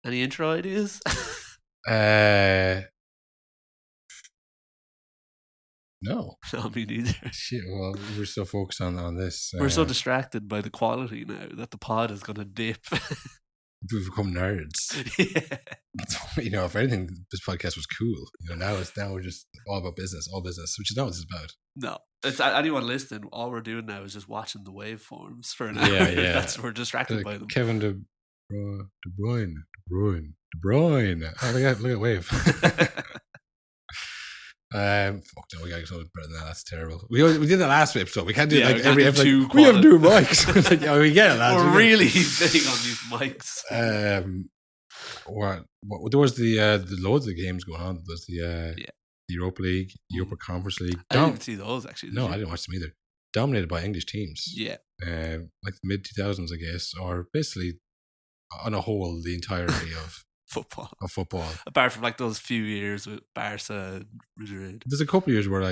Any intro ideas? No. No, me neither. Shit, well, we're so focused on this. We're so distracted by the quality now that the pod is going to dip. We've become nerds. Yeah. If anything, this podcast was cool. Now we're just all about business, all business, which is not what it's about. No, it's anyone listening. All we're doing now is just watching the waveforms for an hour. Yeah. We're distracted by them. Kevin De Bruyne. Oh, look at wave. Fuck no, we gotta get something better than that. That's terrible. We did that last episode. We can't do it every episode. We have new mics. We get it, lads. We're really big on these mics. There was the loads of games going on. There's the Europa League, Europa Conference League. I didn't see those actually. No, I didn't watch them either. Dominated by English teams. Yeah. Like the mid 2000s, I guess, or basically on a whole the entirety of football. Apart from like those few years with Barca, Madrid. There's a couple of years where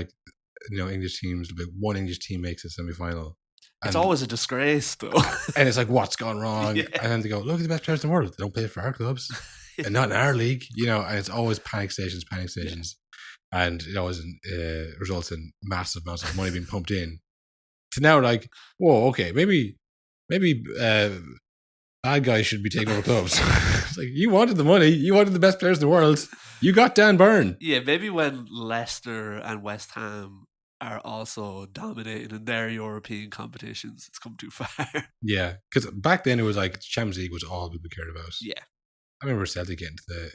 English teams, like one English team makes a semi-final. It's always a disgrace though. And it's like, what's gone wrong? Yeah. And then they go, look at the best players in the world. They don't play for our clubs. And not in our league. And it's always panic stations. Yeah. And it always results in massive amounts of money being pumped in. To now, like, whoa, okay, maybe bad guys should be taking over clubs. It's like, you wanted the money, you wanted the best players in the world, you got Dan Byrne. Yeah, maybe when Leicester and West Ham are also dominating in their European competitions, it's come too far. Yeah, because back then it was like Champions League was all people cared about. Yeah, I remember Celtic getting to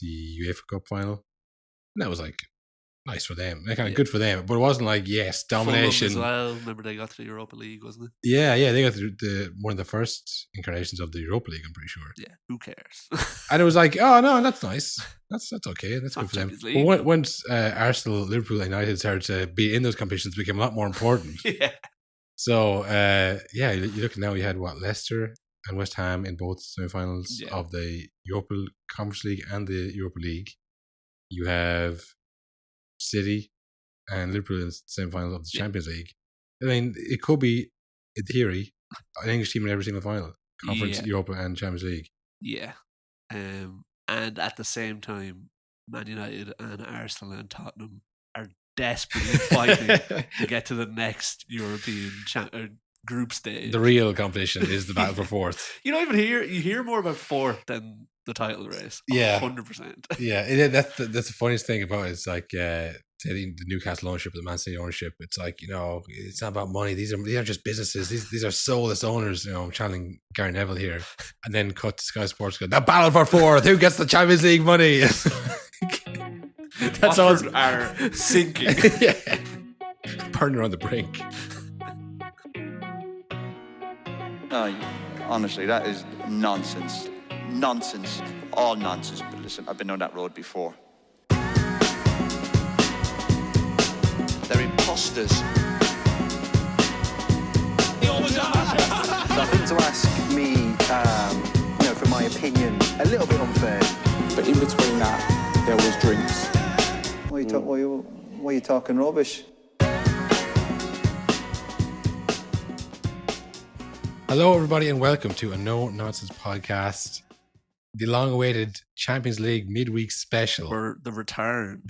the UEFA Cup final, and that was like nice for them, kind of good for them, but it wasn't like domination as well. Remember they got to the Europa League, wasn't it? Yeah, they got one of the first incarnations of the Europa League, I'm pretty sure. Yeah, who cares? And it was like, oh no, that's nice, that's okay, that's good for them. League. But once Arsenal, Liverpool, United started to be in those competitions, it became a lot more important. Yeah. So you look at now, you had Leicester and West Ham in both semi-finals of the Europa Conference League and the Europa League. You have City and Liverpool in the semi-final of the Champions League. I mean, it could be, in theory, an English team in every single final. Conference, Europa and Champions League. Yeah. And at the same time, Man United and Arsenal and Tottenham are desperately fighting to get to the next European group stage. The real competition is the battle for fourth. You don't even hear more about fourth than the title race. Yeah. 100%. Yeah, that's the funniest thing about it. It's like the Newcastle ownership, the Man City ownership. It's like, it's not about money. These are just businesses. These are soulless owners. I'm channeling Gary Neville here. And then cut to Sky Sports. Go, the battle for fourth. Who gets the Champions League money? That's all. Are sinking. Yeah. Partner on the brink. No, honestly, that is nonsense. Nonsense. All nonsense. But listen, I've been on that road before. They're imposters. I think to ask me, for my opinion, a little bit unfair. But in between that, there was drinks. Why are you talking rubbish? Hello, everybody, and welcome to a No Nonsense podcast, the long-awaited Champions League midweek special. For the return.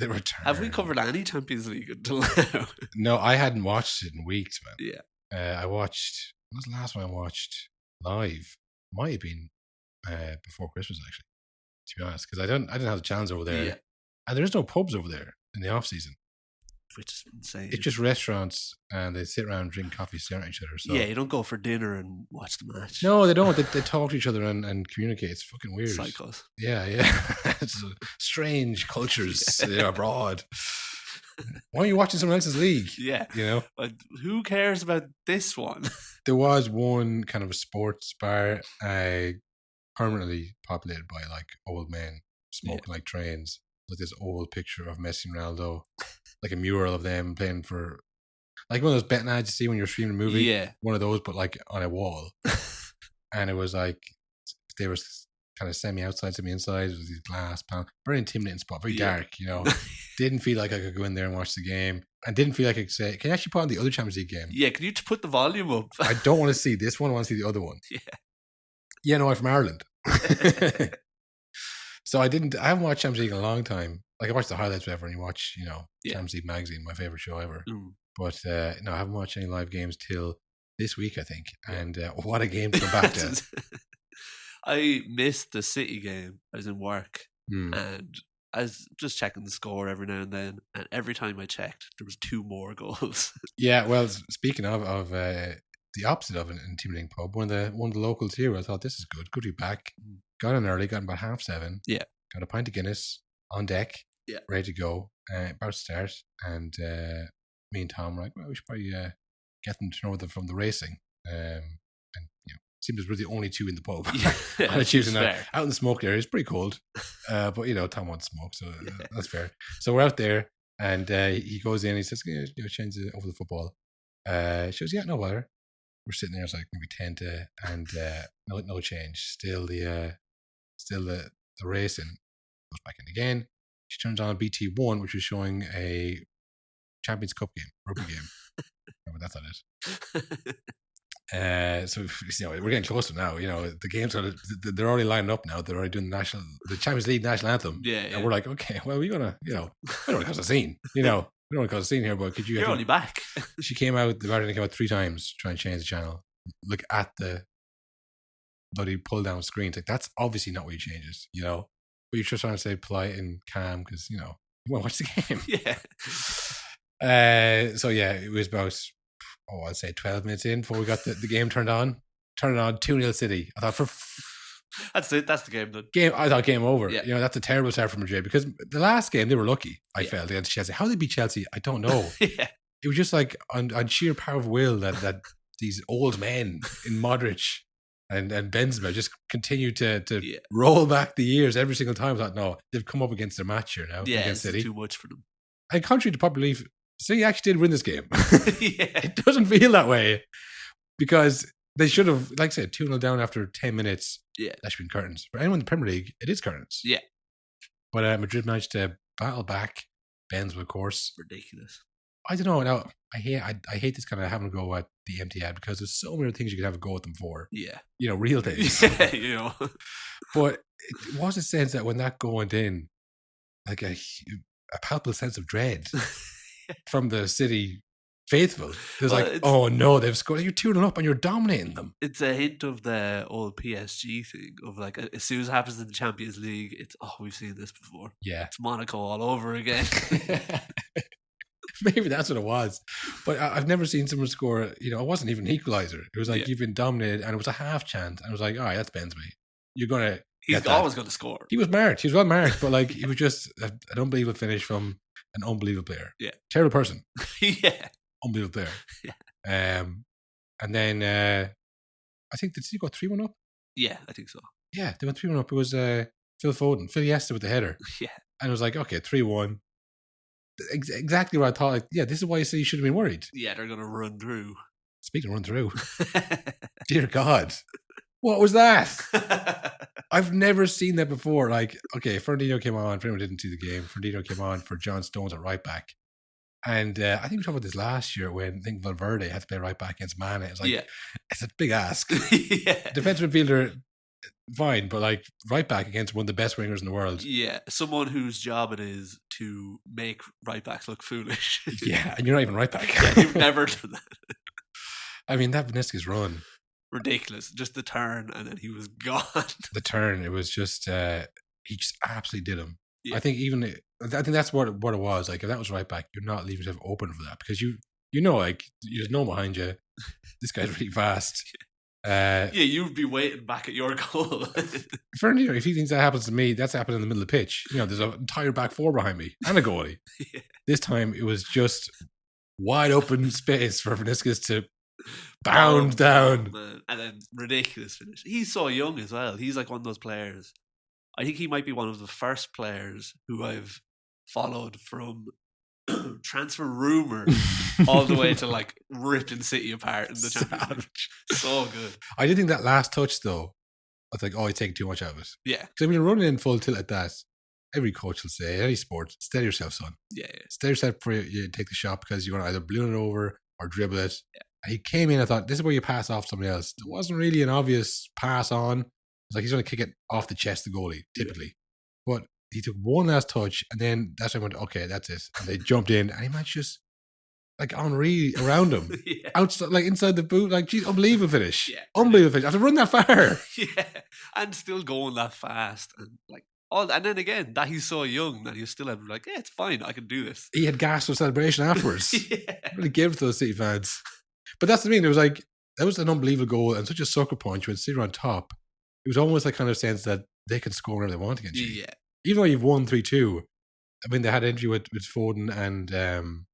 Have we covered any Champions League until now? No, I hadn't watched it in weeks, man. Yeah. What was the last one I watched live? Might have been before Christmas, actually, to be honest, because I didn't have the chance over there. Yeah. And there's no pubs over there in the off-season. Which is insane. It's just restaurants, and they sit around and drink coffee, stare at each other. So. Yeah, you don't go for dinner and watch the match. No, they don't. They talk to each other and communicate. It's fucking weird. Psychos. Yeah. It's strange cultures abroad. Why are you watching someone else's league? Yeah. But who cares about this one? There was one kind of a sports bar permanently populated by like old men smoking like trains. Like this old picture of Messi and Ronaldo, like a mural of them playing for, like one of those betting ads you see when you're streaming a movie. Yeah. One of those, but like on a wall. And it was like, they were kind of semi-outside, semi-inside. It was these glass panels. Very intimidating spot, very dark, Didn't feel like I could go in there and watch the game. And didn't feel like I could say, can you actually put on the other Champions League game? Yeah, can you put the volume up? I don't want to see this one, I want to see the other one. Yeah. Yeah, no, I'm from Ireland. So I haven't watched Champions League in a long time. Like I watched the highlights, whatever, and you watch, Champions League magazine, my favorite show ever. But no, I haven't watched any live games till this week, I think. And what a game to go back to. I missed the City game. I was in work and I was just checking the score every now and then. And every time I checked, there was 2 more goals. Yeah, well, speaking of the opposite of an intimidating pub, one of the locals here, I thought this is good. Good to be back. Got in early, got in about 7:30. Yeah. Got a pint of Guinness on deck. Yeah. Ready to go. About to start. And me and Tom were like, well, we should probably get them to know from the racing. And seemed as we're the only 2 in the pub. Yeah, on a Tuesday night. Out in the smoke area, it's pretty cold. But Tom wants smoke, so that's fair. So we're out there, and he goes in. He says, change it over the football. She goes, yeah, no bother. We're sitting there. It's like maybe 10 to, and no change. Still the racing. Goes back in again. She turns on BT1, which was showing a Champions Cup game, rugby game. But that's not it. So we're getting closer now. The games they're already lining up now. They're already doing the Champions League national anthem. Yeah. And we're like, okay, well, we're gonna, we don't want to cause a scene. We don't want to cause a scene here. But could you? You're only back. She came out. The Vatican came out 3 times to try and change the channel. Look at the bloody pull down screen. It's like that's obviously not what you change it. But you're just trying to stay polite and calm because you want to watch the game. Yeah. So yeah, it was about. I'd say 12 minutes in before we got the game turned on. Turned it on 2-0 City. I thought that's it. That's the game done. I thought game over. Yeah. That's a terrible start for Madrid because the last game they were lucky. I felt against Chelsea. How they beat Chelsea, I don't know. Yeah. It was just like on sheer power of will that these old men in Modric and Benzema just continue to roll back the years every single time. I thought, no, they've come up against their match here now against City. Too much for them. And contrary to popular belief, City actually did win this game. Yeah. It doesn't feel that way because they should have, like I said, 2-0 down after 10 minutes. Yeah. That should be curtains. For anyone in the Premier League, it is curtains. Yeah. But Madrid managed to battle back. Benzema, of course. Ridiculous. I don't know. Now, I hate this kind of having a go at the Etihad because there's so many things you could have a go at them for. Yeah. Real things. Yeah, But it was a sense that when that goal went in, like a palpable sense of dread from the City faithful. There's oh no, they've scored. You're 2-0 up and you're dominating them. It's a hint of the old PSG thing of like as soon as it happens in the Champions League, it's we've seen this before. Yeah, it's Monaco all over again. Maybe that's what it was, but I've never seen someone score. It wasn't even an equalizer. It was like you've been dominated, and it was a half chance. And I was like, all right, that's Benzema. You're gonna. He's always going to score. He was marked. He was well marked, but like it was just an unbelievable finish from an unbelievable player. Yeah, terrible person. Yeah, unbelievable player. Yeah. And then I think did he go 3-1 up? Yeah, I think so. Yeah, they went 3-1 up. It was Phil Foden, Phil Yesta with the header. Yeah, and it was like, okay, 3-1. Exactly what I thought. Like, yeah, this is why you say you should have been worried. Yeah, they're going to run through. Speaking of run through, dear God, what was that? I've never seen that before. Like, okay, Fernandinho came on. If anyone didn't see the game, Fernandinho came on for John Stones at right back. And I think we talked about this last year when I think Valverde had to play right back against Mane. It's like, it's a big ask. Defensive midfielder, fine, but like right back against one of the best wingers in the world. Yeah, someone whose job it is to make right backs look foolish. Yeah, and you're not even right back. Yeah, you've never done that. I mean, that Vinicius run. Ridiculous. Just the turn and then he was gone. The turn, it was just, he just absolutely did him. Yeah. I think that's what it was. Like, if that was right back, you're not leaving yourself open for that because you there's no one behind you. This guy's really fast. Yeah, you'd be waiting back at your goal. Fernandinho, if he thinks that happens to me, that's happened in the middle of the pitch. There's an entire back four behind me and a goalie. Yeah. This time it was just wide open space for Vinicius to bound down. Man. And then ridiculous finish. He's so young as well. He's like one of those players. I think he might be one of the first players who I've followed from transfer rumor all the way to like ripping City apart in the Champions League. So good. I did think that last touch though, I was like, he's taking too much out of it. Yeah. Because when you're running in full tilt like that, every coach will say, any sport, steady yourself, son. Yeah. Steady yourself before you take the shot because you're going to either balloon it over or dribble it. Yeah. And he came in, I thought, this is where you pass off somebody else. There wasn't really an obvious pass on. It's like he's going to kick it off the chest, the goalie, typically. But he took one last touch, and then that's when I went, okay, that's it. And they jumped in, and he managed just like Henri around him, outside, like inside the boot, like geez, unbelievable finish, unbelievable finish. I have to run that far, and still going that fast, and like all. And then again, that he's so young that he was still able to like, it's fine, I can do this. He had gas for celebration afterwards. Really gave it to those City fans. But that's the thing. It was like that was an unbelievable goal and such a sucker punch when City were on top. It was almost like kind of sense that they can score whenever they want against you. Yeah. Even though you've won 3-2, I mean, they had an interview with Foden and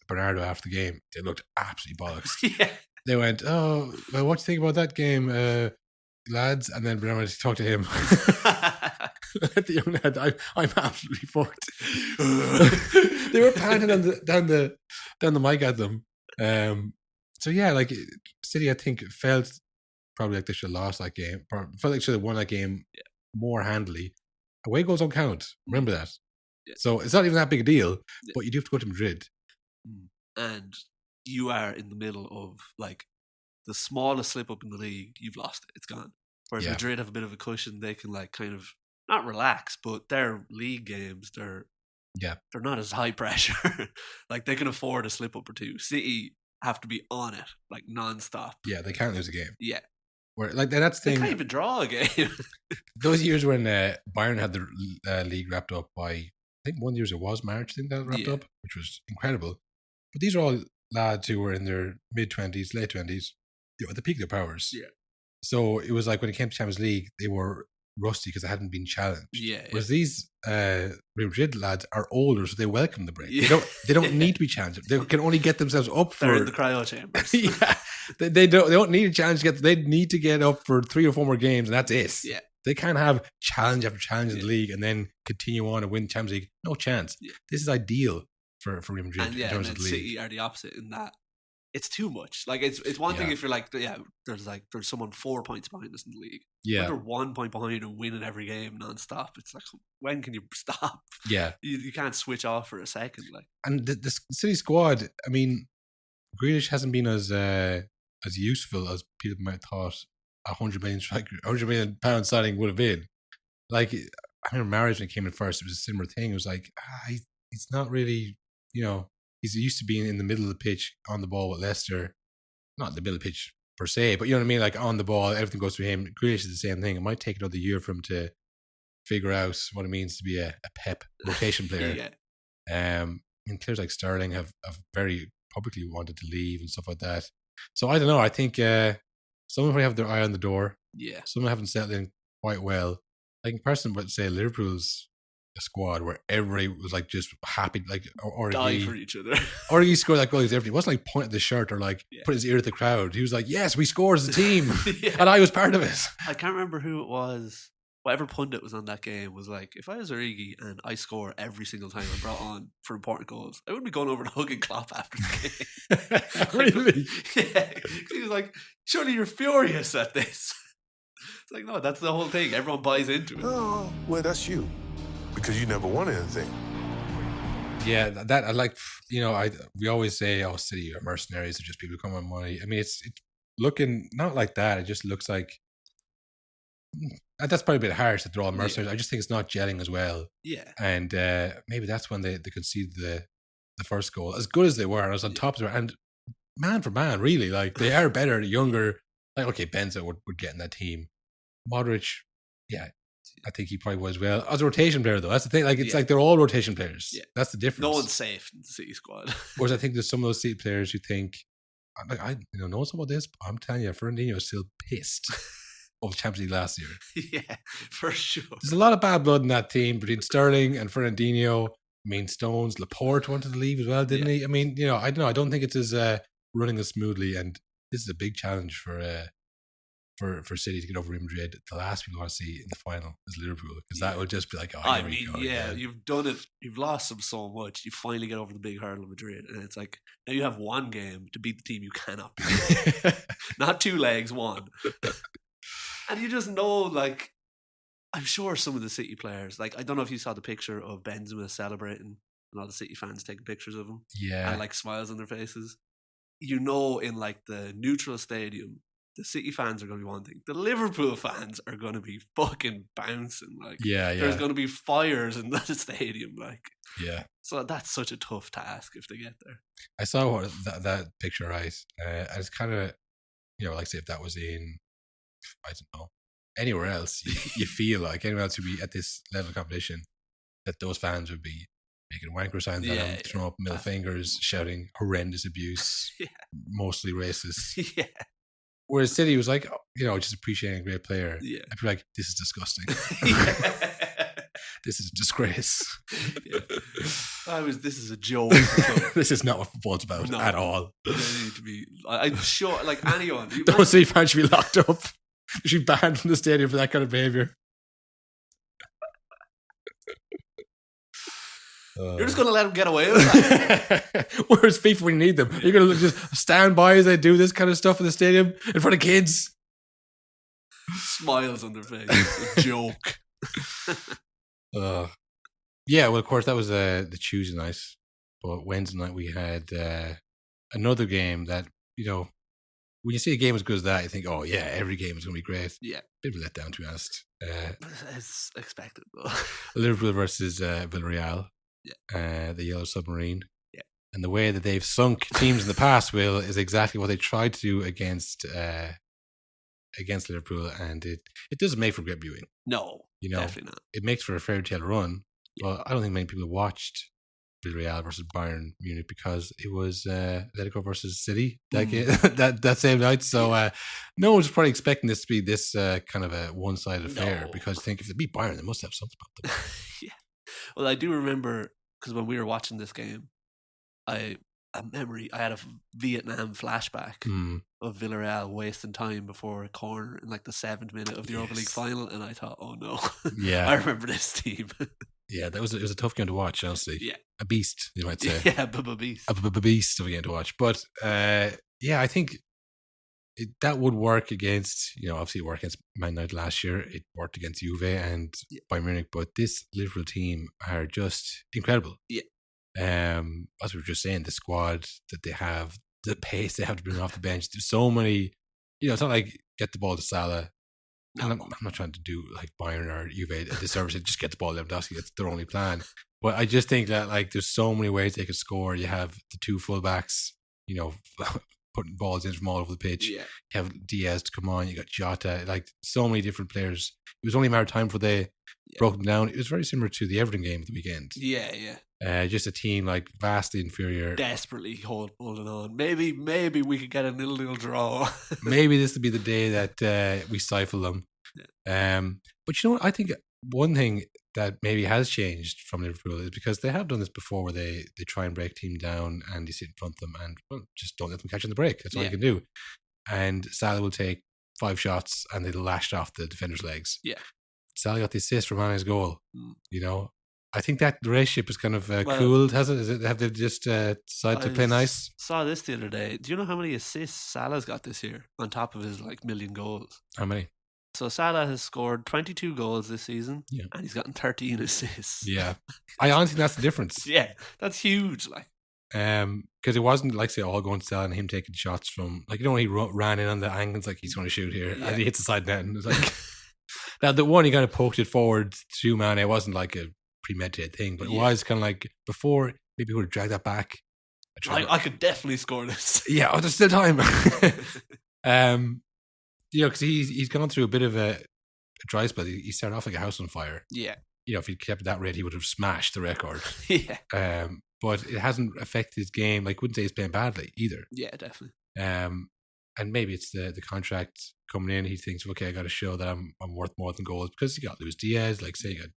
Bernardo after the game. They looked absolutely bollocks. They went, oh, well, what do you think about that game, lads? And then Bernardo talked to him. The young lad, I'm absolutely fucked. They were panting down the mic at them. So yeah, like City, I think felt probably like they should have lost that game. Felt like they should have won that game more handily. Away goals don't count. Remember that. So it's not even that big a deal. But you do have to go to Madrid, and you are in the middle of like the smallest slip up in the league. You've lost it. It's gone. Whereas Madrid have a bit of a cushion. They can like kind of not relax, but their league games, they're not as high pressure. Like they can afford a slip up or two. City have to be on it like non-stop. Yeah, they can't lose a game. Yeah. Where like that's the thing. They can't even draw a game. Those years when Bayern had the league wrapped up by, I think one year it was March, I think that wrapped up, which was incredible. But these are all lads who were in their mid-20s, late 20s, at the peak of their powers. Yeah. So it was like when it came to Champions League, they were rusty because they hadn't been challenged. Yeah. Whereas these Real Madrid lads are older, so they welcome the break. Yeah. They don't need to be challenged. They can only get themselves up for. They're in the cryo chambers. They don't need a challenge to get. They need to get up for 3 or 4 more games, and that's it. Yeah. They can't have challenge after challenge in the league and then continue on and win Champions League. No chance. Yeah. This is ideal for Real Madrid and in terms of the league. City are the opposite in that it's too much. Like it's one thing if you're like, there's someone 4 points behind us in the league. Yeah. When they're 1 point behind and winning every game non-stop, it's like, when can you stop? Yeah. You can't switch off for a second. Like, and the City squad, I mean, Grealish hasn't been as useful as people might have thought £100 million signing would have been. Like, I remember Mahrez when he came in first, it was a similar thing. It was like, he's not really, he's used to being in the middle of the pitch on the ball with Leicester. Not in the middle of the pitch per se, but you know what I mean? Like on the ball, everything goes through him. Grealish is the same thing. It might take another year for him to figure out what it means to be a Pep rotation player. And players like Sterling have very publicly wanted to leave and stuff like that. So I don't know. I think some of them have their eye on the door. Yeah. Some haven't settled in quite well. Like in person, would say Liverpool's a squad where everybody was like just happy, like die for each other. Origi scored that goal against everybody. It wasn't like pointing at the shirt or like put his ear to the crowd. He was like, "Yes, we scored as a team," and I was part of it. I can't remember who it was. Whatever pundit was on that game was like, if I was Origi and I score every single time I'm brought on for important goals, I wouldn't be going over and hugging Klopp after the game. Really? Yeah. He was like, surely you're furious at this. It's like, no, that's the whole thing. Everyone buys into it. Oh, well, that's you. Because you never won anything. Yeah, that I like, we always say, oh, City are mercenaries, they're just people who come on money. I mean, it's looking not like that. It just looks like, that's probably a bit harsh that they're all mercenaries. Yeah. I just think it's not gelling as well. Yeah. And maybe that's when they conceded the first goal. As good as they were, and I was on top of it, and man for man, really, like they are better, younger. Like, okay, Benzema would get in that team. Modric, yeah, I think he probably was well. As a rotation player, though, that's the thing. Like, it's like they're all rotation players. Yeah. That's the difference. No one's safe in the City squad. Whereas I think there's some of those City players who think, like, I know some about this, but I'm telling you, Fernandinho is still pissed of Champions League last year. Yeah, for sure. There's a lot of bad blood in that team between Sterling and Fernandinho. I mean, Stones, Laporte wanted to leave as well, didn't he? I mean, I don't know. I don't think it's as running as smoothly, and this is a big challenge for City to get over Real Madrid. The last people I want to see in the final is Liverpool, because that will just be like, you've done it. You've lost them so much. You finally get over the big hurdle of Madrid, and it's like now you have one game to beat the team you cannot beat. Not 2 legs, one. And you just know, like, I'm sure some of the City players, like, I don't know if you saw the picture of Benzema celebrating and all the City fans taking pictures of him. Yeah. And, like, smiles on their faces. In, like, the neutral stadium, the City fans are going to be one thing. The Liverpool fans are going to be fucking bouncing. Like, there's going to be fires in the stadium. Like, so that's such a tough task if they get there. I saw that picture, right? And it's kind of, like say if that was in, I don't know, anywhere else, you feel like anyone else would be at this level of competition, that those fans would be making wanker signs at him, throwing up middle fingers, shouting horrendous abuse, mostly racist. Whereas City was like, just appreciating a great player. Yeah. I'd be like, this is disgusting. This is a disgrace. This is a joke. This is not what football's about at all. They need to be. I'm sure, like anyone. Those City fans should be locked up. They should be banned from the stadium for that kind of behaviour. You're just going to let them get away with that. Where's FIFA when you need them? You're going to just stand by as they do this kind of stuff in the stadium in front of kids? Smiles on their face. A joke. Yeah, well, of course, that was the Tuesday night. But Wednesday night we had another game that, when you see a game as good as that, you think, oh, yeah, every game is going to be great. Yeah. Bit of a letdown, to be honest. As expected, though. Liverpool versus Villareal. Yeah. The Yellow Submarine. Yeah. And the way that they've sunk teams in the past, Will, is exactly what they tried to do against Liverpool, and it doesn't make for great viewing. No, definitely not. It makes for a fairy tale run. Yeah. Well, I don't think many people watched Villareal versus Bayern Munich because it was Atletico versus City that same night. So no one's probably expecting this to be this kind of a one-sided affair because I think if they beat Bayern, they must have something about them. Yeah. Well, I do remember because when we were watching this game, I had a Vietnam flashback of Villareal wasting time before a corner in like the 7th minute of the Europa League final, and I thought, oh no, I remember this team. Yeah, it was a tough game to watch, honestly. Yeah, a beast, you might say. Yeah, a beast, a beast of a game to watch. But I think that would work against, obviously it worked against Man United last year. It worked against Juve and Bayern Munich. But this Liverpool team are just incredible. Yeah. As we were just saying, the squad that they have, the pace they have to bring off the bench. There's so many, it's not like get the ball to Salah. No. I'm not trying to do like Bayern or Juve at this service. Just get the ball to Lewandowski. That's their only plan. But I just think that like there's so many ways they could score. You have the two fullbacks, putting balls in from all over the pitch. Yeah. You have Diaz to come on. You got Jota. Like so many different players. It was only a matter of time before they broke them down. It was very similar to the Everton game of the weekend. Yeah. Just a team like vastly inferior, desperately holding on. Maybe we could get a little draw. Maybe this will be the day that we stifle them. Yeah. But you know what? I think one thing that maybe has changed from Liverpool is because they have done this before, where they try and break team down and you sit in front of them and just don't let them catch on the break. That's all you can do. And Salah will take 5 shots and they'll lash off the defender's legs. Yeah. Salah got the assist from Mane's goal. I think that relationship is kind of cooled, hasn't it? Have they just decided to play nice? Saw this the other day. Do you know how many assists Salah's got this year on top of his like million goals? How many? So Salah has scored 22 goals this season, and he's gotten 13 assists. Yeah, I honestly think that's the difference. Yeah, that's huge. Like, because it wasn't like say all going to Salah and him taking shots from like when he ran in on the angles like he's going to shoot here and he hits the side net and it's like now the one he kind of poked it forward to Mane. It wasn't like a premeditated thing, but it was kind of like before maybe he would have dragged that back. I could definitely score this. Yeah, there's still time. Because he's gone through a bit of a dry spell. He started off like a house on fire. Yeah. If he kept at that rate, he would have smashed the record. Yeah. But it hasn't affected his game. Like, I wouldn't say he's playing badly either. Yeah, definitely. And maybe it's the contract coming in. He thinks, okay, I got to show that I'm worth more than goals, because you got Luis Diaz. Like, say you got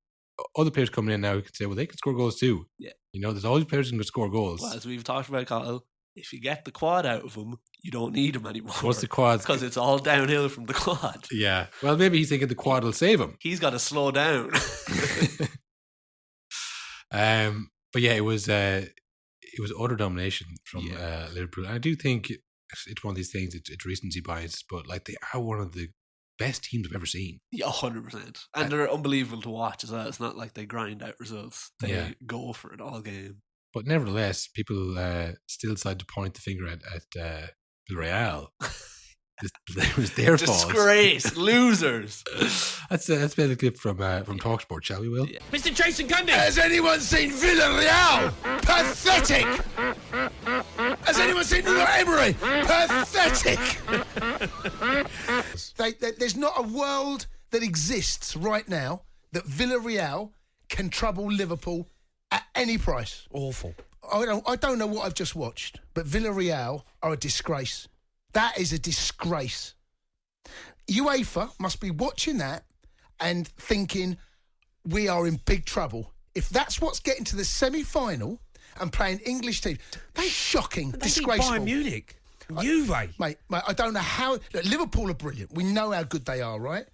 other players coming in now who can say, well, they can score goals too. Yeah. There's always players who can score goals. Well, as we've talked about, Cathal, if you get the quad out of him, you don't need him anymore. What's the quad? Because it's all downhill from the quad. Yeah. Well, maybe he's thinking the quad will save him. He's got to slow down. But yeah, it was utter domination from Liverpool. I do think it's one of these things. It's recency bias, but like they are one of the best teams I've ever seen. Yeah, 100%. And they're unbelievable to watch as well. It's not like they grind out results. They go for it all game. But nevertheless, people still decide to point the finger at Villareal. It was their fault. Disgrace, losers. Let's play the clip from Talksport, shall we, Will? Yeah. Mr. Jason Gundy! Has anyone seen Villareal? Pathetic! Has anyone seen Emery? Pathetic! There's not a world that exists right now that Villareal can trouble Liverpool at any price. Awful. I don't know what I've just watched, but Villareal are a disgrace. That is a disgrace. UEFA must be watching that and thinking we are in big trouble. If that's what's getting to the semi-final and playing English teams, that's shocking, disgraceful. Bayern Munich, Juve. Mate, I don't know how... Look, Liverpool are brilliant. We know how good they are, right?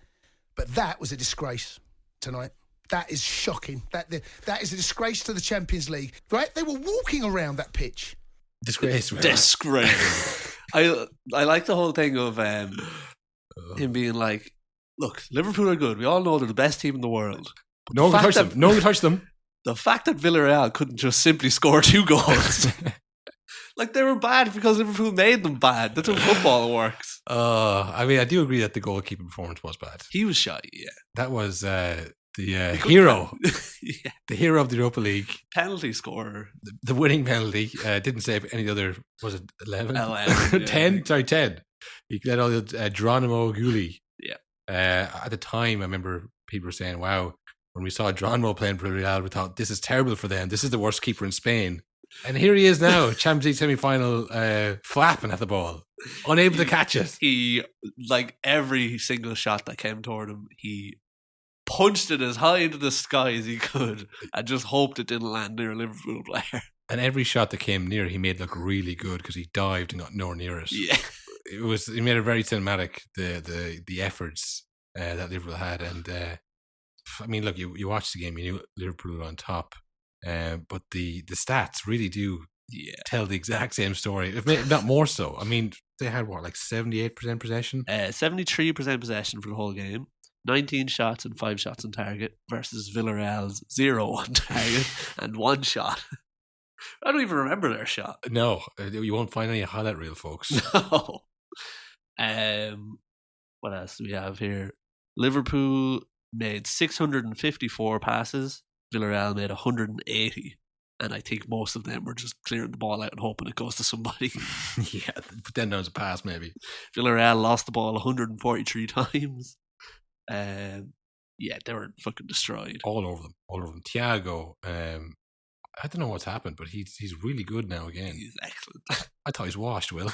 But that was a disgrace tonight. That is shocking. That is a disgrace to the Champions League, right? They were walking around that pitch. Disgrace, man. Disgrace. I like the whole thing of him being like, look, Liverpool are good. We all know they're the best team in the world. But No one can touch them. The fact that Villareal couldn't just simply score 2 goals. Like, they were bad because Liverpool made them bad. That's how football works. I mean, I do agree that the goalkeeping performance was bad. He was shy, yeah. That was the hero. Yeah. The hero of the Europa League. Penalty scorer. The winning penalty. Didn't save any other, was it 11? 11, 10? Sorry, 10. He let all the Geronimo Gulli. Yeah. At the time, I remember people were saying, wow, when we saw Geronimo playing for Real, we thought, this is terrible for them. This is the worst keeper in Spain. And here he is now, Champions League semi-final, flapping at the ball, unable to catch it. He, like, every single shot that came toward him, he punched it as high into the sky as he could and just hoped it didn't land near a Liverpool player. And every shot that came near, he made look really good because he dived and got nowhere near it. Yeah. He made it very cinematic, the efforts that Liverpool had. And I mean, look, you watched the game, you knew Liverpool were on top. But the stats really do tell the exact same story, if not more so. I mean, they had like 78% possession? 73% possession for the whole game. 19 shots and 5 shots on target versus Villarreal's 0 on target and 1 shot. I don't even remember their shot. No, you won't find any highlight reel, folks. No. What else do we have here? Liverpool made 654 passes. Villareal made 180. And I think most of them were just clearing the ball out and hoping it goes to somebody. Yeah, but then there's a pass maybe. Villarreal lost the ball 143 times. Yeah, they were fucking destroyed. All over them. Thiago, I don't know what's happened, but he's really good now again. He's excellent. I thought he was washed, Will.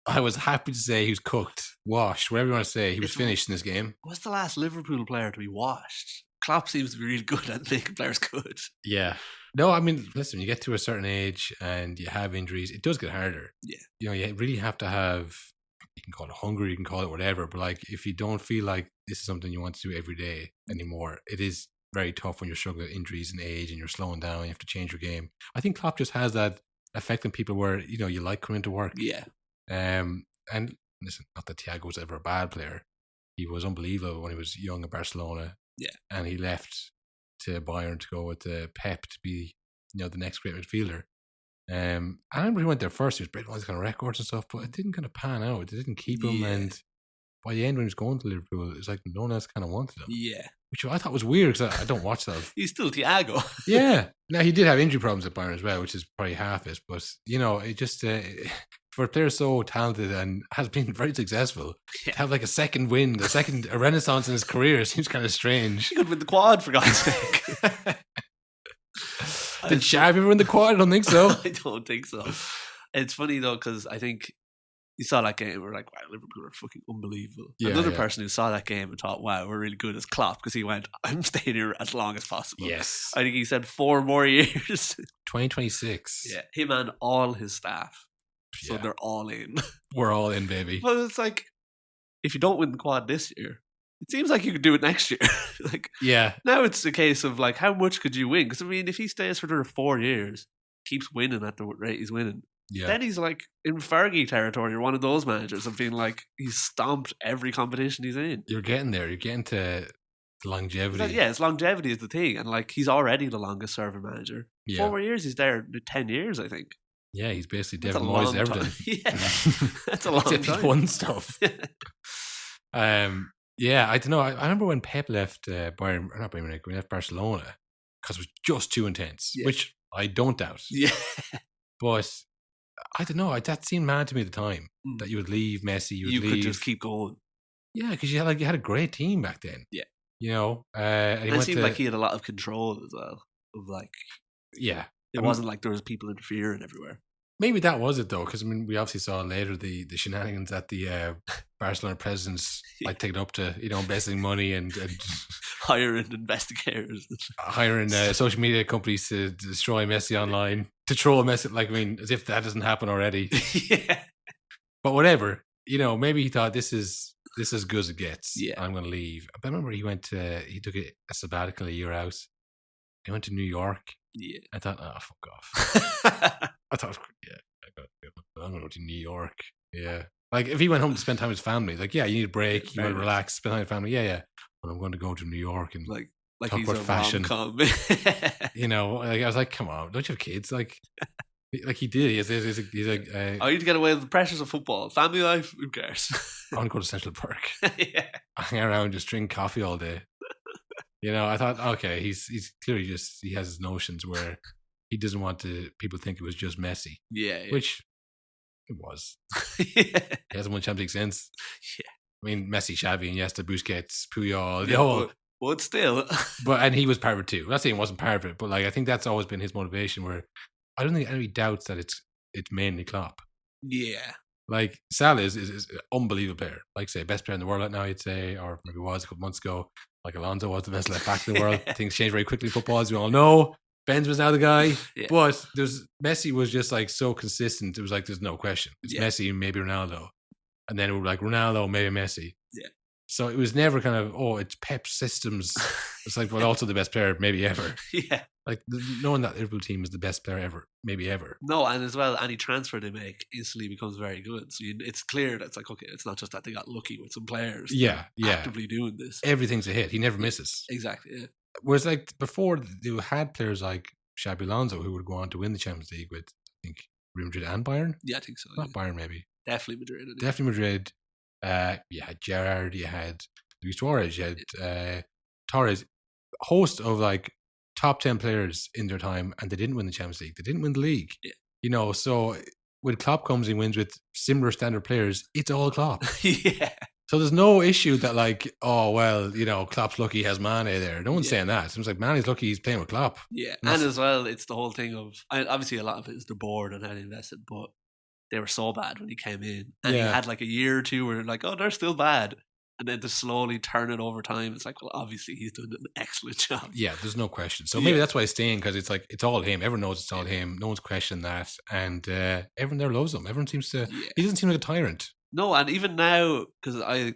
I was happy to say he was cooked, washed, whatever you want to say. He was finished in this game. What's the last Liverpool player to be washed? Klopp seems to be really good at making players good. Yeah. No, I mean, listen, you get to a certain age and you have injuries, it does get harder. Yeah. You know, you really have to have, you can call it hunger, you can call it whatever, but like, if you don't feel like this is something you want to do every day anymore, it is very tough when you're struggling with injuries and age and you're slowing down, you have to change your game. I think Klopp just has that effect on people where, you know, you like coming to work. Yeah. And listen, not that Thiago was ever a bad player. He was unbelievable when he was young at Barcelona. Yeah. And he left to Bayern to go with Pep to be, you know, the next great midfielder. I remember he went there first. He was breaking all these kind of records and stuff, but it didn't kind of pan out. It didn't keep him. And by the end, when he was going to Liverpool, it was like no one else kind of wanted him. Yeah. Which I thought was weird because I don't watch that. He's still Thiago. Yeah. Now, he did have injury problems at Bayern as well, which is probably half it. But, you know, it just, for a player so talented and has been very successful, to have like a second win, a renaissance in his career seems kind of strange. He could win the quad, for God's sake. Did Xavi ever win the quad? I don't think so. I don't think so. It's funny though, because I think you saw that game, we're like, wow, Liverpool are fucking unbelievable. Yeah, Another person who saw that game and thought, wow, we're really good as Klopp, because he went, I'm staying here as long as possible. Yes. I think he said 4 more years. 2026. Yeah, him and all his staff. So Yeah. they're all in. We're all in, baby. But it's like, if you don't win the quad this year, it seems like you could do it next year. Like, Yeah. now it's a case of like, how much could you win? Because I mean, if he stays for another 4 years, keeps winning at the rate he's winning, Yeah. then he's like in Fergie territory, or one of those managers of being like, he's stomped every competition he's in. You're getting there. You're getting to the longevity. Yeah, his longevity is the thing, and like he's already the longest serving manager. Yeah. 4 more years, he's there 10 years, I think. Yeah, he's basically That's David a long Moyes Everton. time. Yeah, that's a long Except he's time. won stuff. Yeah, I don't know. I remember when Pep left Bayern, or not Bayern Munich, when he left Barcelona, because it was just too intense, Yeah. which I don't doubt. Yeah, But I don't know. That seemed mad to me at the time that you would leave Messi. you could just keep going. Yeah, because you had a great team back then. Yeah. You know, And it seemed like he had a lot of control as well. Of like, yeah, it wasn't like there was people interfering everywhere. maybe that was it though, because I mean, we obviously saw later the shenanigans that the Barcelona presidents like taking up to investing money and Hiring investigators, hiring social media companies to destroy Messi online, to troll Messi. Like, I mean, as if that doesn't happen already. Yeah, But whatever, maybe he thought this is as good as it gets. Yeah. I'm going to leave. But I remember he took a sabbatical a year out. He went to New York. Yeah. I thought, oh, fuck off. I thought, yeah, I'm going to go to New York. Yeah. Like, if he went home to spend time with his family, like, yeah, you need a break, you want to relax, spend time with family. Yeah, yeah. But I'm going to go to New York and like talk he's about a fashion. rom-com. I was like, come on, don't you have kids? Like he did. He's like, I need to get away with the pressures of football. Family life, who cares? I want to go to Central Park. Yeah. Hang around and just drink coffee all day. I thought, okay, he's clearly he has his notions where he doesn't want people think it was just Messi. Yeah. Which it was. Yeah. He hasn't won Champions League since. Yeah. I mean, Messi, Xavi, Iniesta, Busquets, Puyol, the Yeah, whole. but still. And he was part of it too. I'm not saying he wasn't part of it, but like I think that's always been his motivation. Where I don't think anybody doubts that it's mainly Klopp. Yeah. Like Salah is an unbelievable player. Like say, best player in the world right now, I'd say, or maybe was a couple months ago. Like Alonso was the best left back in the world. Things change very quickly in football, as we all know. Benz was now the guy, Yeah. but Messi was just like so consistent. It was like there's no question. It's Yeah. Messi and maybe Ronaldo, and then it was like Ronaldo, maybe Messi. Yeah. So it was never kind of it's Pep's systems. It's like, but also the best player maybe ever. Yeah. Like knowing that Liverpool team is the best player ever, maybe ever. No, and as well, any transfer they make instantly becomes very good. So it's clear that it's like, okay, it's not just that they got lucky with some players. Yeah, yeah. Actively doing this. Everything's a hit. He never misses. Exactly. Yeah. Whereas like before, they had players like Xabi Alonso who would go on to win the Champions League with, I think, Real Madrid and Bayern. Yeah, I think so. Not Bayern, maybe. Definitely Madrid. Definitely Madrid. You had Gerrard, you had Luis Suarez, you had Torres. A host of like top 10 players in their time, and they didn't win the Champions League. They didn't win the league. Yeah. So when Klopp comes and wins with similar standard players, it's all Klopp. Yeah. So there's no issue that like, oh, well, Klopp's lucky he has Mane there. No one's saying that. It's like, Mane's lucky he's playing with Klopp. Yeah. And as well, it's the whole thing of, obviously a lot of it is the board and how they invested, but they were so bad when he came in. And he had like a year or two where like, oh, they're still bad. And then to slowly turn it over time, it's like, well, obviously he's doing an excellent job. Yeah, there's no question. So maybe that's why he's staying, because it's like, it's all him. Everyone knows it's all him. No one's questioning that. And everyone there loves him. Everyone seems to, he doesn't seem like a tyrant. No, and even now, because I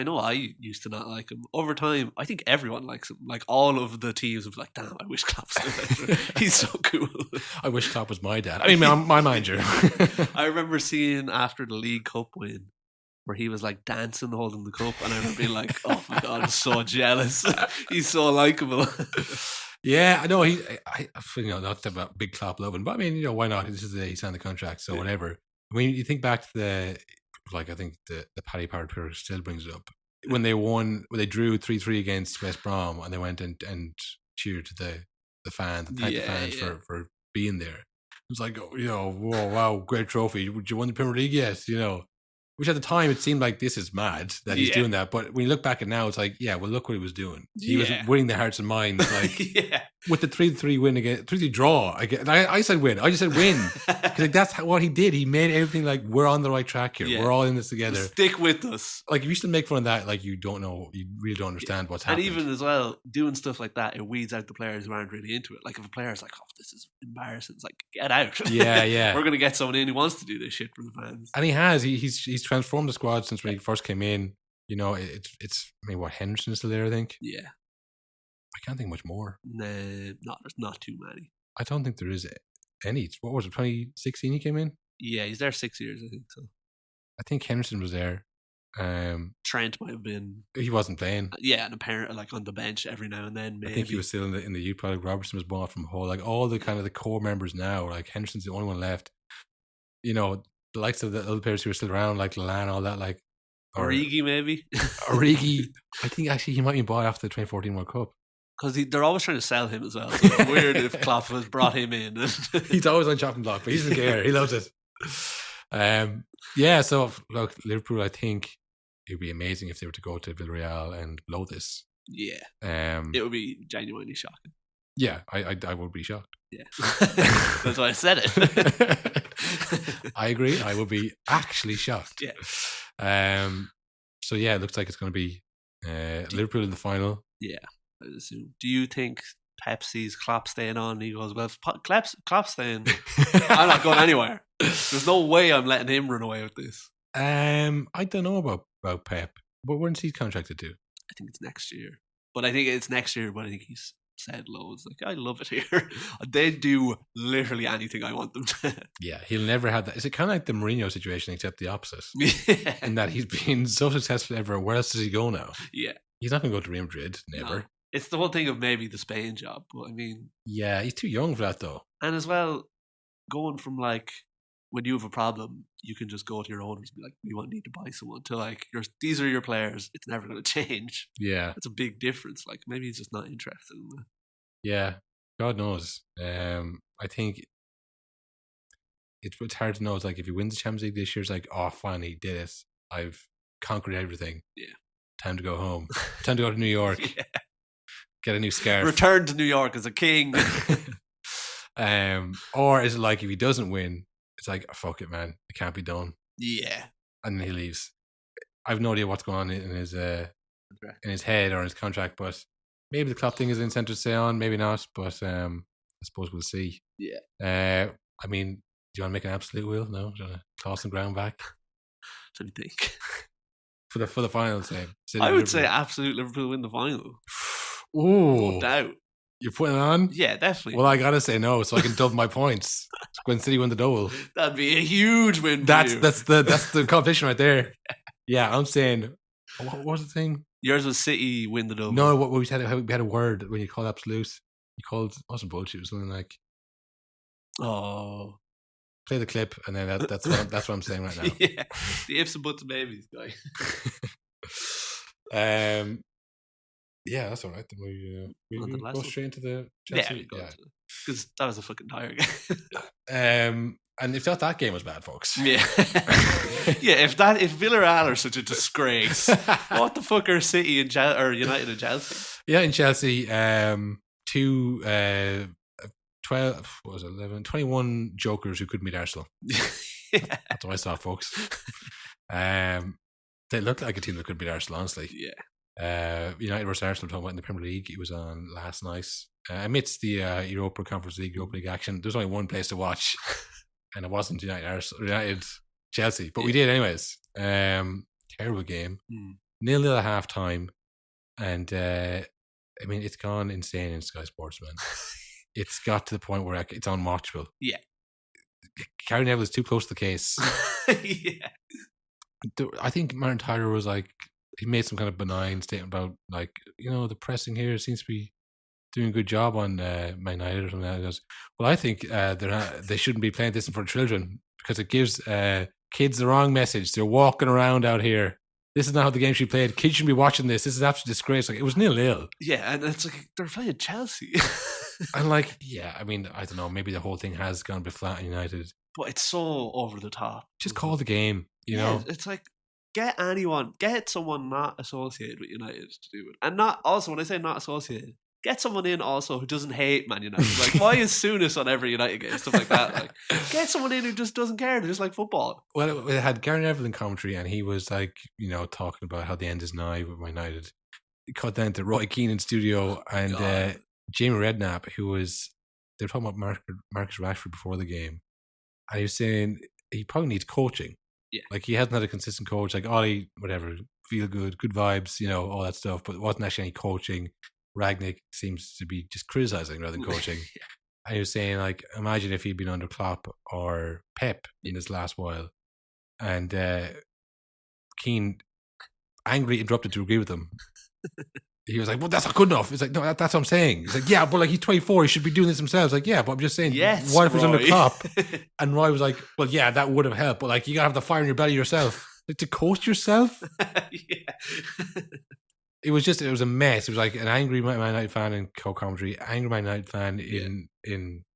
know I used to not like him. Over time, I think everyone likes him. Like all of the teams of like, damn, I wish Klopp still there. He's so cool. I wish Klopp was my dad. I mean, my manager. I remember seeing after the League Cup win, where he was like dancing holding the cup, and I remember being like, oh my God, I'm so jealous. He's so likable. Yeah, I know. Not about big Klopp loving, but I mean, why not? This is he signed the contract, so whatever. I mean, you think back to I think the Paddy Power Twitter still brings it up. When they drew 3-3 against West Brom, and they went and cheered to the fans and thanked the fans for being there. It was like, whoa, wow, great trophy. Would you win the Premier League yet? Which at the time it seemed like this is mad that he's doing that. But when you look back at now, it's like, yeah, well, look what he was doing. He was winning the hearts and minds. Like with the 3-3 win again, 3-3 draw. I said win. I just said win. Because that's what he did. He made everything like, we're on the right track here. Yeah. We're all in this together. Stick with us. Like if you still make fun of that, like you don't know, you really don't understand what's happening. And even as well, doing stuff like that, it weeds out the players who aren't really into it. Like if a player's like, oh, this is embarrassing, it's like, get out. Yeah. We're going to get someone in who wants to do this shit for the fans. And he has. He's transformed the squad since when he first came in. It's I mean, Henderson's still there, I think. Yeah. I can't think much more. Nah, there's not too many. I don't think there is any. What was it, 2016 he came in? Yeah, he's there 6 years, I think so. I think Henderson was there. Trent might have been. He wasn't playing. Yeah, and apparently like on the bench every now and then. Maybe. I think he was still in the youth product. Robertson was bought from Hull. Like all the kind of the core members now. Like Henderson's the only one left. You know, the likes of the other players who are still around, like Lallana, all that. Like Origi, maybe. Origi, I think actually he might be bought after the 2014 World Cup. Because they're always trying to sell him as well. So it's weird if Klopp has brought him in. He's always on chopping block, but he doesn't care. He loves it. Yeah, so look, Liverpool, I think it would be amazing if they were to go to Villareal and blow this. Yeah. It would be genuinely shocking. Yeah, I would be shocked. Yeah. That's why I said it. I agree. I would be actually shocked. Yeah. So yeah, it looks like it's going to be Liverpool in the final. Yeah, I would assume. Do you think Pep sees Klopp staying on and he goes, well, Klopp's staying, I'm not going anywhere. There's no way I'm letting him run away with this. I don't know about Pep, but when's he contracted to? I think it's next year. But I think he's said loads. Like, I love it here. They do literally anything I want them to. Yeah, he'll never have that. Is it kind of like the Mourinho situation, except the opposite? Yeah. In that he's been so successful everywhere. Where else does he go now? Yeah. He's not going to go to Real Madrid, never. No. It's the whole thing of maybe the Spain job, but I mean... Yeah, he's too young for that, though. And as well, going from like, when you have a problem, you can just go to your owners and be like, we need to buy someone, to like, these are your players, it's never going to change. Yeah. That's a big difference. Like, maybe he's just not interested in that. Yeah, God knows. I think it's hard to know. It's like if he wins the Champions League this year, it's like, oh, finally, he did it. I've conquered everything. Yeah. Time to go home. Time to go to New York. Yeah. Get a new scarf. Return to New York as a king. Or is it like if he doesn't win, it's like, oh, fuck it, man. It can't be done. Yeah. And then he leaves. I have no idea what's going on in his head or in his contract, but maybe the Klopp thing is an incentive to stay on, maybe not, but I suppose we'll see. Yeah. I mean, do you want to make an absolute will? No? Do you want to toss some ground back? What do you think? For the final, say. I would say absolute Liverpool win the final. Ooh. No doubt. You're putting it on? Yeah, definitely. Well, I got to say no, so I can double my points. When City win the double. That'd be a huge win for you. That's the competition right there. Yeah, I'm saying, what was the thing? Yours was City win the double. No, what we had a word when you called absolute. You called, it wasn't bullshit, it was something like, oh, play the clip, and then that's what I'm saying right now. Yeah, the ifs and buts and babies guy. Yeah, that's all right. Then we go straight into the Chelsea. Yeah, because that was a fucking tired game. And if that game was bad, folks. Yeah. Yeah, if Villareal are such a disgrace, what the fuck are City and United and Chelsea? Yeah, in Chelsea, 21 jokers who couldn't beat Arsenal. Yeah. That's what I saw, folks. They looked like a team that could beat Arsenal, honestly. Yeah. United versus Arsenal, talking about in the Premier League. It was on last night. Amidst the Europa Conference League, Europa League action, there's only one place to watch, and it wasn't United Chelsea, but we did anyways. Terrible game. 0-0 at half time, and I mean, it's gone insane in Sky Sports, man. It's got to the point where it's unwatchable. Yeah. Gary Neville is too close to the case. Yeah. I think Martin Tyler was like, he made some kind of benign statement about, like, the pressing here seems to be doing a good job on Man United or something like that. He goes, well, I think they shouldn't be playing this in front of children because it gives kids the wrong message. They're walking around out here. This is not how the game should be played. Kids shouldn't be watching this. This is an absolute disgrace. Like, it was 0-0. Yeah, and it's like they're playing Chelsea. And like, yeah, I mean, I don't know. Maybe the whole thing has gone a bit flat in United. But it's so over the top. Just call the game, you know? It's like, get someone not associated with United to do it. And not, also, when I say not associated, get someone in also who doesn't hate Man United. Like, why is Souness on every United game? Stuff like that. Like, get someone in who just doesn't care. They just like football. Well, it had Gary Neville in commentary, and he was like, talking about how the end is nigh with Man United. He cut down to Roy Keane in studio, and Jamie Redknapp, they were talking about Marcus Rashford before the game, and he was saying he probably needs coaching. Yeah. Like, he hasn't had a consistent coach, like Ollie, whatever, feel good vibes, all that stuff, but it wasn't actually any coaching. Ragnick seems to be just criticizing rather than coaching. Yeah. And he was saying, like, imagine if he'd been under Klopp or Pep in his last while. And Keane angry interrupted to agree with him. He was like, well, that's not good enough. It's like, no, that's what I'm saying. He's like, yeah, but like he's 24, he should be doing this himself. It's like, yeah, but I'm just saying, yes, what if it was under Roy. Klopp? And Roy was like, well, yeah, that would have helped, but like you gotta have the fire in your belly yourself. Like to coach yourself? Yeah. It was a mess. It was like an angry Man United fan in co-commentary, angry Man United fan in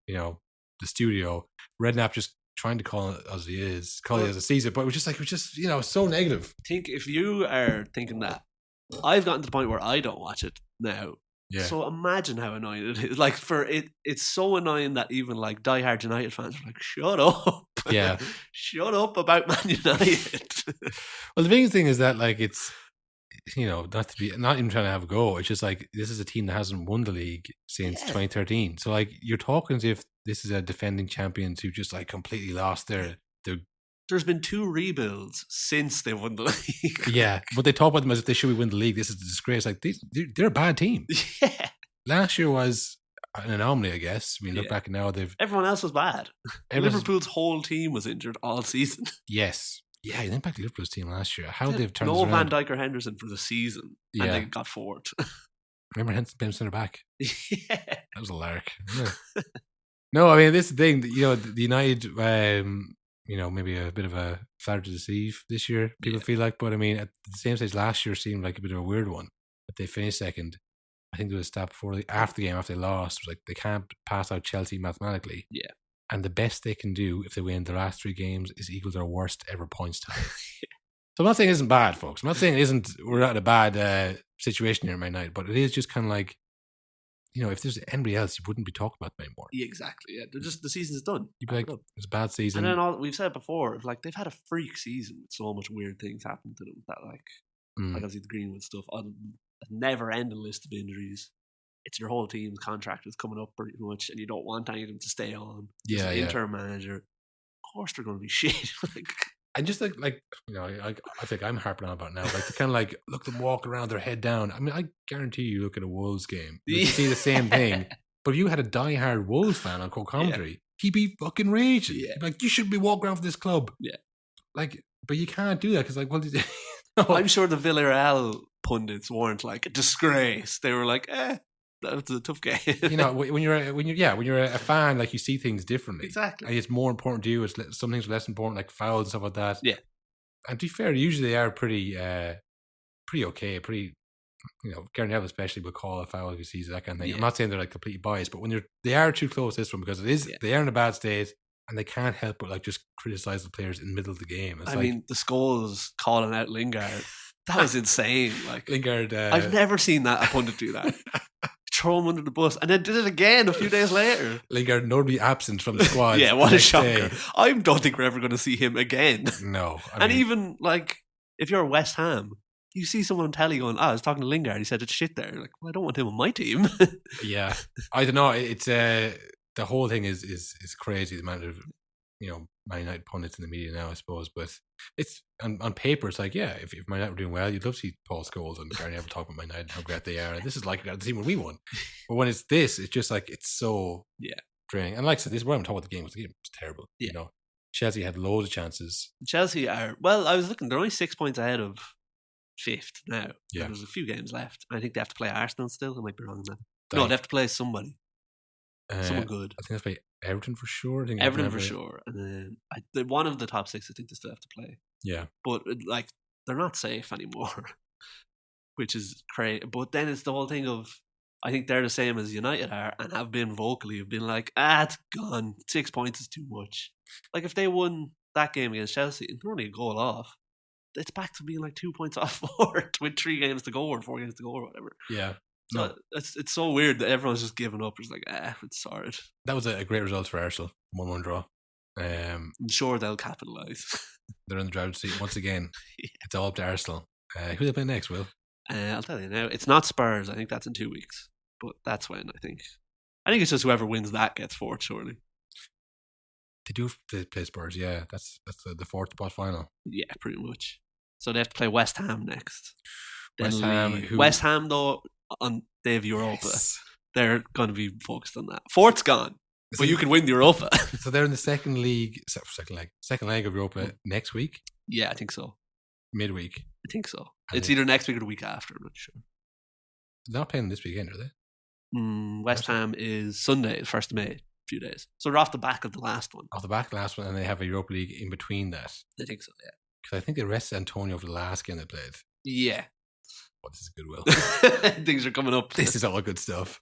the studio. Redknapp just trying to call it as he is, call it as a Caesar, but it was just so negative. Think if you are thinking that, I've gotten to the point where I don't watch it now. Yeah. So imagine how annoying it is. Like it's so annoying that even like diehard United fans are like, shut up. Yeah. Shut up about Man United. Well, the biggest thing is that like it's, not even trying to have a go. It's just like this is a team that hasn't won the league since 2013. So like you're talking as if this is a defending champions who just like completely lost their. There's been 2 rebuilds since they won the league. Yeah, but they talk about them as if they should win the league. This is a disgrace. Like they're a bad team. Yeah. Last year was an anomaly, I guess. I mean, look back now, everyone else was bad. Liverpool's whole team was injured all season. Yes. Yeah, you think back to Liverpool's team last year. How they've turned no this around. Van Dijk or Henderson for the season, and they got 4th. Remember Henderson being centre back? Yeah. That was a lark. Yeah. No, I mean, this is the thing. The United, maybe a bit of a flatter to deceive this year, people feel like. But I mean, at the same stage, last year seemed like a bit of a weird one. But they finished second. I think there was a stat after the game, after they lost, was like they can't pass out Chelsea mathematically. Yeah. And the best they can do if they win the last 3 games is equal their worst ever points tally. So I'm not saying it isn't bad, folks. I'm not saying we're not in a bad situation here at Man United, but it is just kind of like, if there's anybody else, you wouldn't be talking about them anymore. Yeah, exactly. Yeah, the season's done. You'd be like, it's a bad season. And then we've said before, like they've had a freak season with so much weird things happen to them that like obviously the Greenwood stuff, a never-ending list of injuries. It's your whole team's contract is coming up pretty much, and you don't want any of them to stay on. Yeah, interim manager. Of course, they're going to be shit. And just like I think I'm harping on about now, like to kind of like look them walk around their head down. I mean, I guarantee you look at a Wolves game, you see the same thing. But if you had a diehard Wolves fan on co-commentary, he'd be fucking raging. Yeah. He'd be like, you shouldn't be walking around for this club. Yeah. Like, but you can't do that because like, well, I'm sure the Villareal pundits weren't like a disgrace. They were like, that's a tough game. When you're a fan, like you see things differently. Exactly. And it's more important to you. It's some things are less important, like fouls and stuff like that. Yeah. And to be fair, usually they are pretty okay. Gary Neville especially will call a foul if he sees that kind of thing. Yeah. I'm not saying they're like completely biased, but when they are too close to this one because they are in a bad state and they can't help but like just criticize the players in the middle of the game. It's the Skulls calling out Lingard. That was insane. Like Lingard, I've never seen a pundit do that. Throw him under the bus and then did it again a few days later. Lingard normally absent from the squad. Yeah, what a shocker. I don't think we're ever going to see him again. No. Even like if you're West Ham, you see someone on telly going, I was talking to Lingard, he said it's shit there. Like, well, I don't want him on my team. Yeah. I don't know. It's the whole thing is crazy, the amount of Man United pundits in the media now, I suppose. But it's on paper, it's like, yeah, if Man United were doing well, you'd love to see Paul Scholes and Gary Neville talk about Man United and how great they are. And this is like the team when we won. But when it's this, it's just like it's so draining. And like I said, this is what I'm talking about. The game was terrible. Yeah. Chelsea had loads of chances. Chelsea are I was looking. They're only 6 points ahead of 5th now. Yeah, there's a few games left. I think they have to play Arsenal still. I might be wrong there. No, they have to play somebody. Someone good. I think they have to play Everton for sure. Everton for sure. And then one of the top 6, I think they still have to play. Yeah. But like they're not safe anymore, which is crazy. But then it's the whole thing of, I think they're the same as United are and have been vocally, have been like, it's gone. 6 points is too much. Like if they won that game against Chelsea and they're only a goal off, it's back to being like 2 points off 4th with 3 games to go or 4 games to go or whatever. Yeah. So it's so weird that everyone's just giving up. It's like, it's sorry. That was a great result for Arsenal. 1-1 draw. I'm sure they'll capitalise. They're in the driver's seat once again. Yeah. It's all up to Arsenal. Who they play next, Will? I'll tell you now. It's not Spurs. I think that's in 2 weeks. But that's when, I think. I think it's just whoever wins that gets 4th, surely. They do play Spurs, yeah. That's the 4th spot final. Yeah, pretty much. So they have to play West Ham next. West Ham, though, on day of Europa, they're going to be focused on that. 4th's gone, but you can win the Europa. So they're in the second leg of Europa next week? Yeah, I think so. Midweek? I think so. It's either next week or the week after. I'm not sure. They're not playing this weekend, are they? West Ham is Sunday, 1st of May, a few days. So they're off the back of the last one. Off the back of the last one, and they have a Europa League in between that. I think so, yeah. Because I think they rested Antonio for the last game they played. Yeah. Oh, this is goodwill. Things are coming up. This is all good stuff.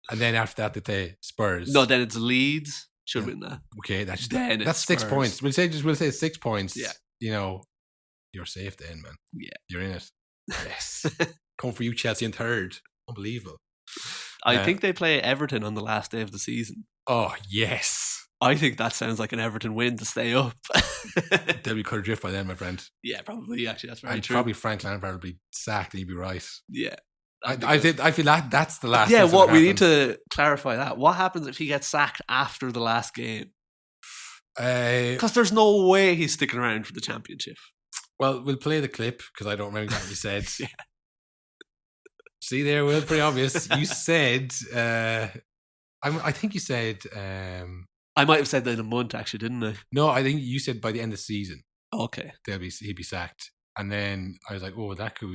And then after that, they play Spurs. No, then it's Leeds. Should win that. Okay, that's 6 Spurs. points. We'll say 6 points. Yeah. You know, you're safe then, man. Yeah. You're in it. Yes. Come for you, Chelsea in third. Unbelievable. I think they play Everton on the last day of the season. Oh, yes. I think that sounds like an Everton win to stay up. They'll be cut adrift by then, my friend. Yeah, probably. Actually, that's very and true. Probably Frank Lampard will be sacked and he'd be right. Yeah. I feel that's the last. Yeah, what we need to clarify that. What happens if he gets sacked after the last game? Because there's no way he's sticking around for the championship. Well, we'll play the clip because I don't remember what you said. Yeah. See there, Will, pretty obvious. You said, I think you said. I might have said that in a month, actually, didn't I? No, I think you said by the end of the season. Okay. He'd be sacked. And then I was like, "Oh, that could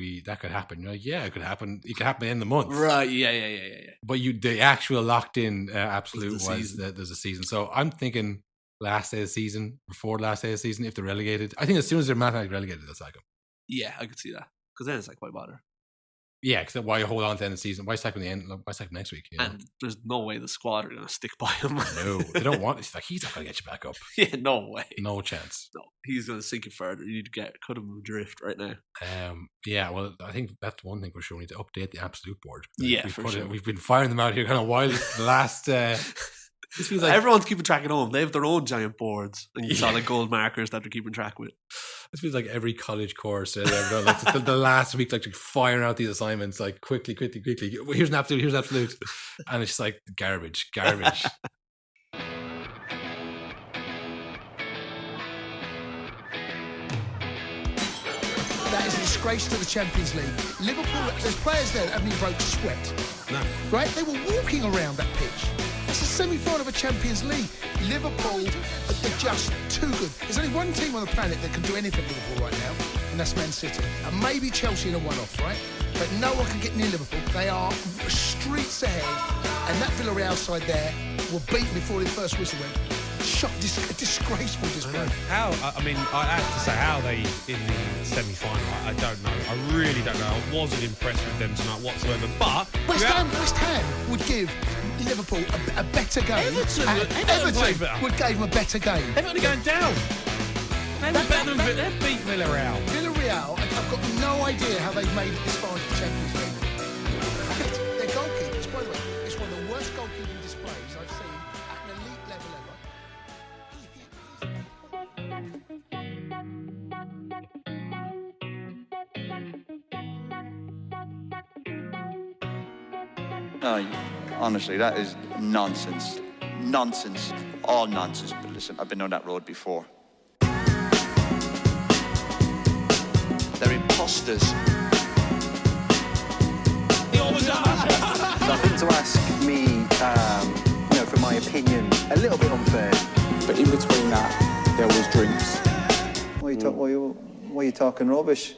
happen." You're like, "Yeah, it could happen. It could happen in the month." Right? Yeah. But the actual locked in absolute was that there's a season. So I'm thinking last day of the season, before last day of the season, if they're relegated. I think as soon as they're mathematically relegated, that's like them. Yeah, I could see that because then it's like, why bother? Yeah, because why hold on to the end of the season? Why sack him in the end? Why sack him next week? You know? And there's no way the squad are going to stick by him. No, they don't want. It's like he's not going to get you back up. Yeah, no way. No chance. No, he's going to sink you further. You need to cut him adrift right now. Yeah, well, I think that's one thing for sure. We need to update the absolute board. Yeah, for sure. We've been firing them out here kind of wild the last. This feels like everyone's keeping track at home. They have their own giant boards and solid gold markers that they're keeping track with. This feels like every college course. Like the last week, like firing out these assignments, like quickly. Here's an absolute, and it's just like garbage. That is a disgrace to the Champions League. Liverpool, there's players there that haven't even broke sweat. No. Right? They were walking around that pitch. It's a semi-final of a Champions League. Liverpool are just too good. There's only one team on the planet that can do anything with Liverpool right now, and that's Man City. And maybe Chelsea in a one-off, right? But no one can get near Liverpool. They are streets ahead, and that Villareal side there were beaten before the first whistle went. A disgraceful display. How? I mean, I have to say, how they in the semi-final, I don't know. I really don't know. I wasn't impressed with them tonight whatsoever. But West Ham would give Liverpool a better game. Everton would give them a better game. Everton are going down. They were better than they beat Villareal. Villareal, I've got no idea how they've made it this far into the Champions League. Their goalkeepers, by the way, it's one of the worst goalkeeping displays I've seen at an elite level ever. No, honestly, that is nonsense. Nonsense. All nonsense. But listen, I've been on that road before. They're imposters. I think to ask me, for my opinion, a little bit unfair. But in between that, there was drinks. Why are you talking rubbish?